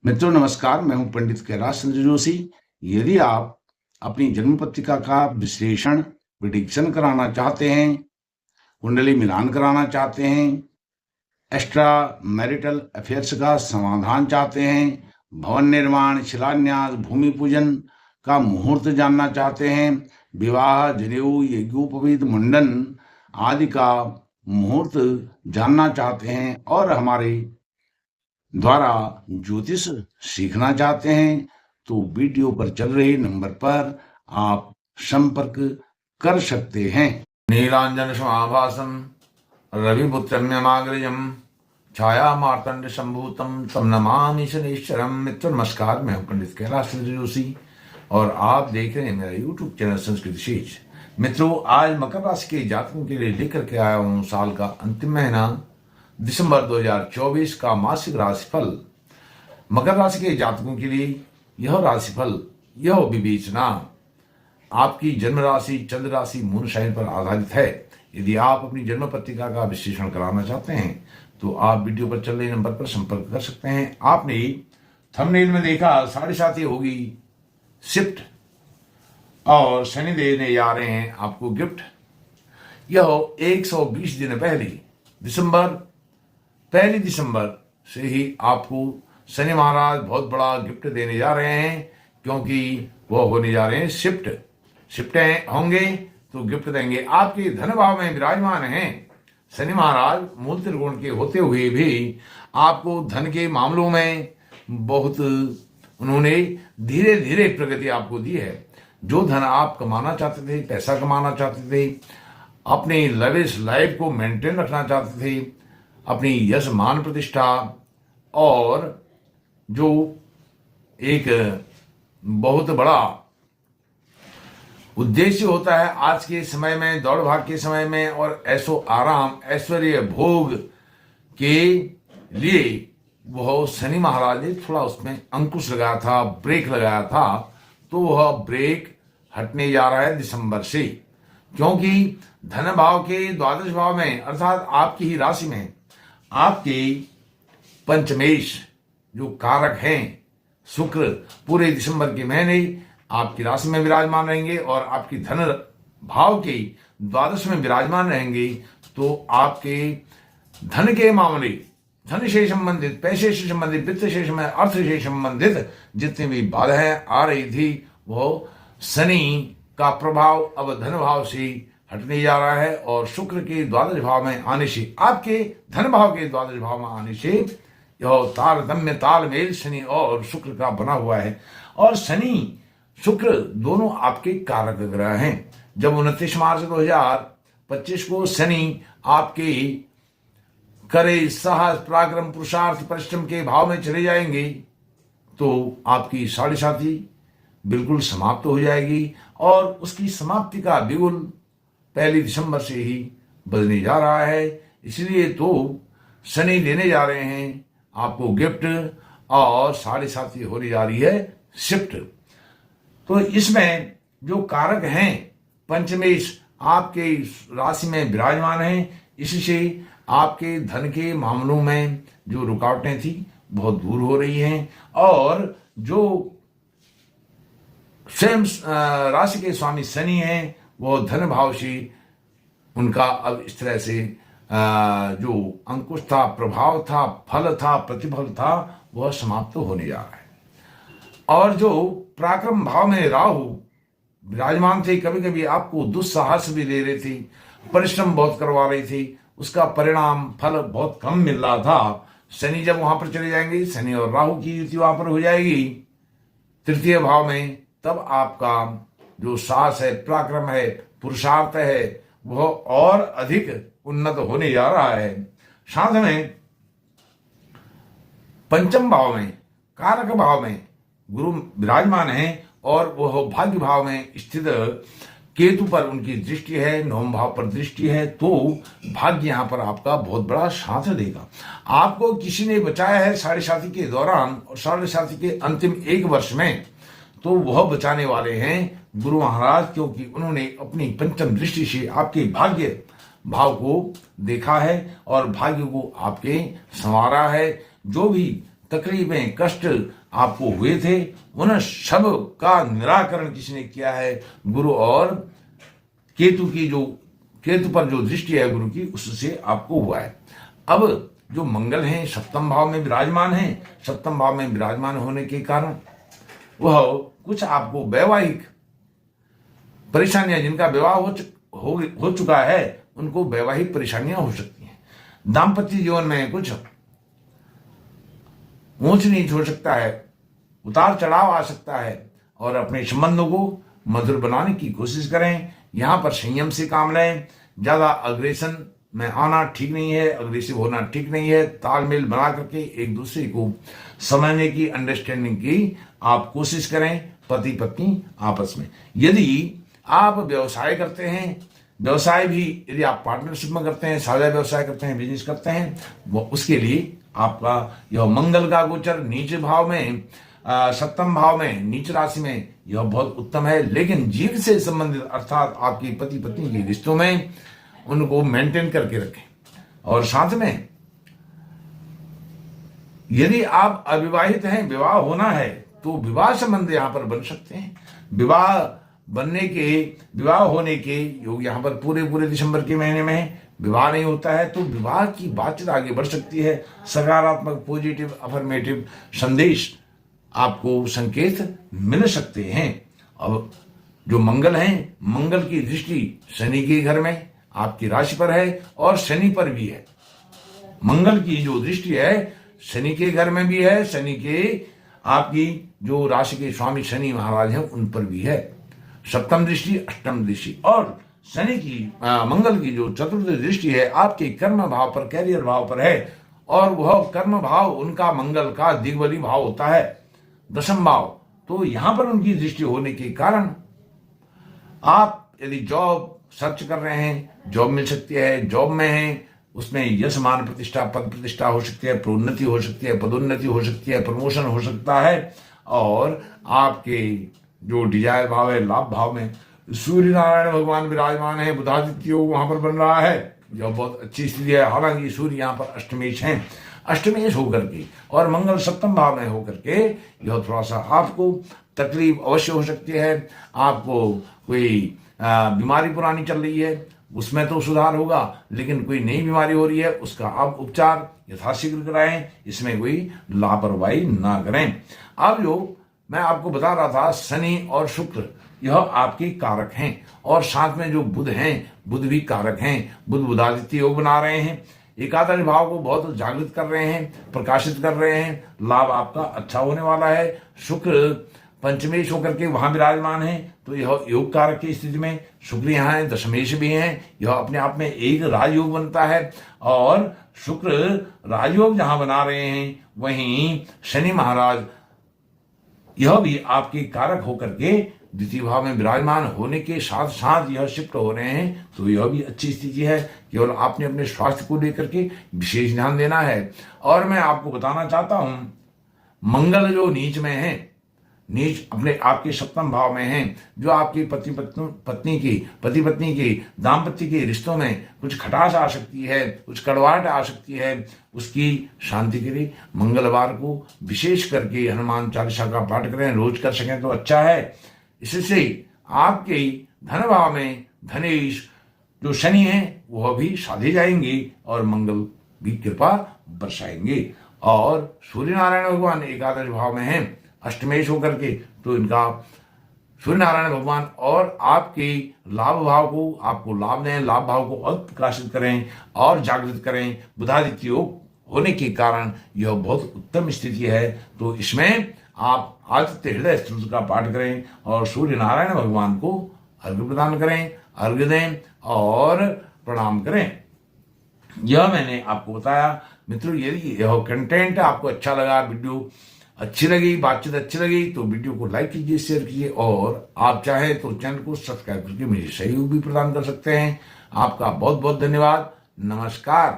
मित्रों नमस्कार, मैं हूं पंडित कैलाश चंद्र जोशी। यदि आप अपनी जन्म पत्रिका का विश्लेषण प्रिडिक्शन कराना चाहते हैं, कुंडली मिलान कराना चाहते हैं, एक्स्ट्रा मैरिटल अफेयर्स का समाधान चाहते हैं, भवन निर्माण, शिलान्यास, भूमि पूजन का मुहूर्त जानना चाहते हैं, विवाह, जनेऊ, यज्ञोपवीत, मुंडन आदि का मुहूर्त जानना चाहते हैं और हमारे द्वारा ज्योतिष सीखना चाहते हैं तो वीडियो पर चल रहे नंबर पर आप संपर्क कर सकते हैं। नीलांजन समाभासम रविपुत्रम्यमाग्रजम छाया मार्तंड संभूतम तम नमामि शनीश्वरम। मित्र नमस्कार, मैं हूं पंडित कैलाश चंद्र जोशी और आप देख रहे हैं मेरा यूट्यूब चैनल संस्कृत शेष। मित्रों, आज मकर राशि के जातकों के लिए लेकर के आया हूं साल का अंतिम महीना दिसंबर 2024 का मासिक राशिफल। मकर राशि के जातकों के लिए यह राशिफल, यह विवेचना आपकी जन्म राशि, चंद्र राशि, मून साइन पर आधारित है। यदि आप अपनी जन्म पत्रिका का विश्लेषण कराना चाहते हैं तो आप वीडियो पर चल रहे नंबर पर संपर्क कर सकते हैं। आपने थंबनेल में देखा 7:30 होगी शिफ्ट और शनि देने जा रहे हैं आपको गिफ्ट। यह 120 दिन पहले पहली दिसंबर से ही आपको शनि महाराज बहुत बड़ा गिफ्ट देने जा रहे हैं, क्योंकि वह होने जा रहे हैं शिफ्टें होंगे तो गिफ्ट देंगे। आपके धन भाव में विराजमान हैं शनि महाराज, मूल त्रिकोण के होते हुए भी आपको धन के मामलों में बहुत उन्होंने धीरे धीरे प्रगति आपको दी है। जो धन आप कमाना चाहते थे, पैसा कमाना चाहते थे, अपनी लविश लाइफ को मेंटेन रखना चाहते थे, अपनी यश मान प्रतिष्ठा और जो एक बहुत बड़ा उद्देश्य होता है आज के समय में, दौड़ भाग के समय में और ऐशो आराम, ऐश्वर्य भोग के लिए वह शनि महाराज ने थोड़ा उसमें अंकुश लगाया था, ब्रेक लगाया था। तो वह ब्रेक हटने जा रहा है दिसंबर से, क्योंकि धन भाव के द्वादश भाव में अर्थात आपकी ही राशि में आपके पंचमेश जो कारक हैं शुक्र पूरे दिसंबर के महीने आपकी राशि में विराजमान रहेंगे और आपकी धन भाव के द्वादश में विराजमान रहेंगे। तो आपके धन के मामले, धन से संबंधित, पैसे से संबंधित, वित्त से संबंधित, अर्थ से संबंधित जितनी भी बाधाएं आ रही थी वो शनि का प्रभाव अब धन भाव से हटने जा रहा है और शुक्र के द्वादश भाव में आने से, आपके धन भाव के द्वादश भाव में आने से यह तारतम्य तालमेल शनि और शुक्र का बना हुआ है। और शनि शुक्र दोनों आपके कारक ग्रह हैं। जब 29 मार्च 2025 को शनि आपके करे, साहस, पराक्रम, पुरुषार्थ, परिश्रम के भाव में चले जाएंगे तो आपकी 7:30 बिल्कुल समाप्त हो जाएगी और उसकी समाप्ति का बिगुल 1 दिसंबर से ही बजने जा रहा है। इसलिए तो शनि देने जा रहे हैं आपको गिफ्ट और 7:30 होने जा रही है शिफ्ट। तो इसमें जो कारक हैं पंचमेश आपके राशि में विराजमान हैं, इससे आपके धन के मामलों में जो रुकावटें थी बहुत दूर हो रही हैं और जो स्वयं राशि के स्वामी शनि हैं वो धन भाव से उनका अब इस तरह से जो अंकुश था, प्रभाव था, फल था, प्रतिफल था, वह समाप्त होने जा रहा है। और जो पराक्रम भाव में राहु विराजमान थे, कभी कभी आपको दुस्साहस भी दे रहे थे, परिश्रम बहुत करवा रही थी, उसका परिणाम फल बहुत कम मिल रहा था। शनि जब वहां पर चले जाएंगे, शनि और राहु की युति वहां पर हो जाएगी तृतीय भाव में, तब आपका जो साहस है, पराक्रम है, पुरुषार्थ है, वह और अधिक उन्नत होने जा रहा है। साथ में पंचम भाव में, कारक भाव में गुरु विराजमान है और वह भाग्य भाव में स्थित केतु पर उनकी दृष्टि है, 9 भाव पर दृष्टि है। तो भाग्य यहां पर आपका बहुत बड़ा साथ देगा। आपको किसी ने बचाया है 7:30 के दौरान और 7:30 के अंतिम 1 वर्ष में, तो वह बचाने वाले हैं गुरु महाराज, क्योंकि उन्होंने अपनी पंचम दृष्टि से आपके भाग्य भाव को देखा है और भाग्य को आपके संवारा है। जो भी तकलीफें कष्ट आपको हुए थे उन सब का निराकरण किसने किया है? गुरु और केतु पर जो दृष्टि है गुरु की, उससे आपको हुआ है। अब जो मंगल हैं सप्तम भाव में विराजमान हैं, सप्तम भाव में विराजमान होने के कारण वह कुछ आपको वैवाहिक परेशानियां, जिनका विवाह हो चुका है उनको वैवाहिक परेशानियां हो सकती हैं। दाम्पत्य जीवन में कुछ ऊंच नीच हो सकता है, उतार चढ़ाव आ सकता है, और अपने संबंधों को मधुर बनाने की कोशिश करें। यहां पर संयम से काम लें। ज्यादा अग्रेशन में आना ठीक नहीं है, अग्रेसिव होना ठीक नहीं है। तालमेल बना करके एक दूसरे को समझने की, अंडरस्टैंडिंग की आप कोशिश करें, पति पत्नी आपस में। यदि आप व्यवसाय करते हैं, व्यवसाय भी यदि आप पार्टनरशिप में करते हैं, साझा व्यवसाय करते हैं, बिजनेस करते हैं, वो उसके लिए आपका यह मंगल का गोचर नीच भाव में, सप्तम भाव में, नीच राशि में, यह बहुत उत्तम है। लेकिन जीव से संबंधित अर्थात आपकी पति पत्नी के रिश्तों में उनको मेंटेन करके रखें। और साथ में यदि आप अविवाहित हैं, विवाह होना है, तो विवाह संबंध यहां पर बन सकते हैं। विवाह होने के योग यहां पर पूरे दिसंबर के महीने में विवाह नहीं होता है, तो विवाह की बातचीत आगे बढ़ सकती है। सकारात्मक, पॉजिटिव, अफर्मेटिव संदेश आपको संकेत मिल सकते हैं। अब जो मंगल है, मंगल की दृष्टि शनि के घर में, आपकी राशि पर है और शनि पर भी है। मंगल की जो दृष्टि है शनि के घर में भी है, शनि के आपकी जो राशि के स्वामी शनि महाराज हैं उन पर भी है। सप्तम दृष्टि, अष्टम दृष्टि, और शनि की मंगल की जो चतुर्थ दृष्टि है आपके कर्म भाव पर, कैरियर भाव पर है। और वह कर्म भाव उनका मंगल का दिग्बली भाव होता है, दशम भाव। तो यहां पर उनकी दृष्टि होने के कारण आप यदि जॉब सर्च कर रहे हैं, जॉब मिल सकती है। जॉब में हैं, उसमें यश मान प्रतिष्ठा, पद प्रतिष्ठा हो सकती है, प्रोन्नति हो सकती है, पदोन्नति हो सकती है, प्रमोशन हो सकता है। और आपके जो डिजायर भाव है, लाभ भाव में सूर्य नारायण भगवान विराजमान है, बुधादित्य योग वहां पर बन रहा है, जो बहुत अच्छी स्थिति है। हालांकि सूर्य यहाँ पर अष्टमेश हैं, अष्टमेश होकर के और मंगल सप्तम भाव में होकर के यह थोड़ा सा आपको तकलीफ अवश्य हो सकती है। आपको कोई बीमारी पुरानी चल रही है, उसमें तो सुधार होगा, लेकिन कोई नई बीमारी हो रही है, उसका आप उपचार यथाशीघ्र कराएं, इसमें कोई लापरवाही ना करें। अब जो मैं आपको बता रहा था, शनि और शुक्र यह आपके कारक हैं, और साथ में जो बुध हैं, बुध भी कारक हैं। बुध बुधादित्य योग बना रहे हैं, एकादश भाव को बहुत जागृत कर रहे हैं, प्रकाशित कर रहे हैं। लाभ आपका अच्छा होने वाला है। शुक्र पंचमेश होकर के वहां विराजमान है, तो यह योग कारक की स्थिति में शुक्र यहाँ है, दशमेश भी हैं, यह अपने आप में एक राजयोग बनता है। और शुक्र राजयोग जहां बना रहे हैं, वहीं शनि महाराज यह भी आपके कारक होकर के द्वितीय भाव में विराजमान होने के साथ साथ यह शिफ्ट हो रहे हैं, तो यह भी अच्छी स्थिति है। केवल आपने अपने स्वास्थ्य को लेकर के विशेष ध्यान देना है। और मैं आपको बताना चाहता हूं, मंगल जो नीच में है, नीच अपने आपके सप्तम भाव में है, जो आपकी पति पत्नी के दाम्पत्य के रिश्तों में कुछ खटास आ सकती है, कुछ कड़वाहट आ सकती है, उसकी शांति के लिए मंगलवार को विशेष करके हनुमान चालीसा का पाठ करें। रोज कर सकें तो अच्छा है। इससे आपके धन भाव में धनेश जो शनि है वह भी साधे जाएंगे और मंगल भी कृपा बरसाएंगे। और सूर्य नारायण भगवान एकादश भाव में हैं, अष्टमेश होकर के, तो इनका सूर्य नारायण भगवान और आपके लाभ भाव को आपको लाभ दें, लाभ भाव को और प्रकाशित करें और जागृत करें। बुधादित्य योग होने के कारण यह बहुत उत्तम स्थिति है। तो इसमें आप आदित्य हृदय स्तोत्र का पाठ करें और सूर्य नारायण भगवान को अर्घ्य प्रदान करें, अर्घ्य दें और प्रणाम करें। यह मैंने आपको बताया। मित्रों, यदि यह कंटेंट आपको अच्छा लगा, वीडियो अच्छी लगी, बातचीत अच्छी लगी, तो वीडियो को लाइक कीजिए, शेयर कीजिए, और आप चाहें तो चैनल को सब्सक्राइब करके मुझे सहयोग भी प्रदान कर सकते हैं। आपका बहुत बहुत धन्यवाद। नमस्कार।